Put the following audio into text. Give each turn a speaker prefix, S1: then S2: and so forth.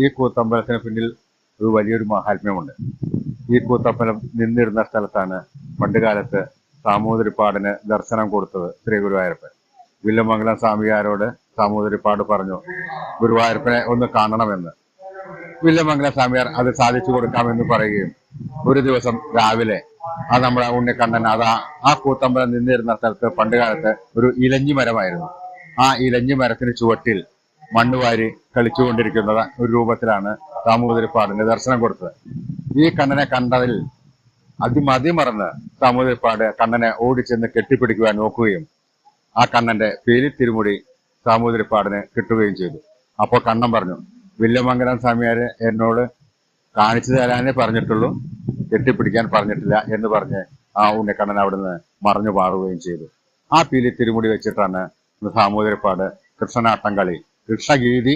S1: ഈ കൂത്തമ്പലത്തിന് പിന്നിൽ ഒരു വലിയൊരു മഹാത്മ്യമുണ്ട്. ഈ കൂത്തമ്പലം നിന്നിരുന്ന സ്ഥലത്താണ് പണ്ടുകാലത്ത് സാമൂതിരിപ്പാടിന് ദർശനം കൊടുത്തത് ശ്രീ ഗുരുവായൂരപ്പൻ. വില്ലമംഗലം സ്വാമിയാരോട് സാമൂതിരിപ്പാട് പറഞ്ഞു ഗുരുവായൂരപ്പനെ ഒന്ന് കാണണമെന്ന്. വില്ലമംഗലം സ്വാമിയാർ അത് സാധിച്ചു കൊടുക്കാമെന്ന് പറയുകയും ഒരു ദിവസം രാവിലെ നമ്മുടെ ഉണ്ണിക്കണ്ണൻ ആ കൂത്തമ്പലം നിന്നിരുന്ന സ്ഥലത്ത് പണ്ടുകാലത്ത് ഒരു ഇലഞ്ഞി മരമായിരുന്നു. ആ ഇലഞ്ഞി മരത്തിന് ചുവട്ടിൽ മണ്ണുവാരി കളിച്ചുകൊണ്ടിരിക്കുന്ന ഒരു രൂപത്തിലാണ് സാമൂതിരിപ്പാടിന് ദർശനം കൊടുത്തത്. ഈ കണ്ണനെ കണ്ടതിൽ മതിമറന്ന് സാമൂതിരിപ്പാട് കണ്ണനെ ഓടിച്ചെന്ന് കെട്ടിപ്പിടിക്കുവാൻ നോക്കുകയും ആ കണ്ണന്റെ പേരി തിരുമുടി സാമൂതിരിപ്പാടിന് കിട്ടുകയും ചെയ്തു. അപ്പോൾ കണ്ണൻ പറഞ്ഞു, വില്ലമംഗലം സ്വാമിയാര് എന്നോട് കാണിച്ചു തരാനേ പറഞ്ഞിട്ടുള്ളൂ, കെട്ടിപ്പിടിക്കാൻ പറഞ്ഞിട്ടില്ല എന്ന് പറഞ്ഞ് ആ ഉണ്ണിക്കണ്ണൻ അവിടുന്ന് മറഞ്ഞു പാറുകയും ചെയ്തു. ആ പീലി തിരുമുടി വെച്ചിട്ടാണ് സാമൂതിരിപ്പാട് കൃഷ്ണനാട്ടം കളി, കൃഷ്ണഗീതി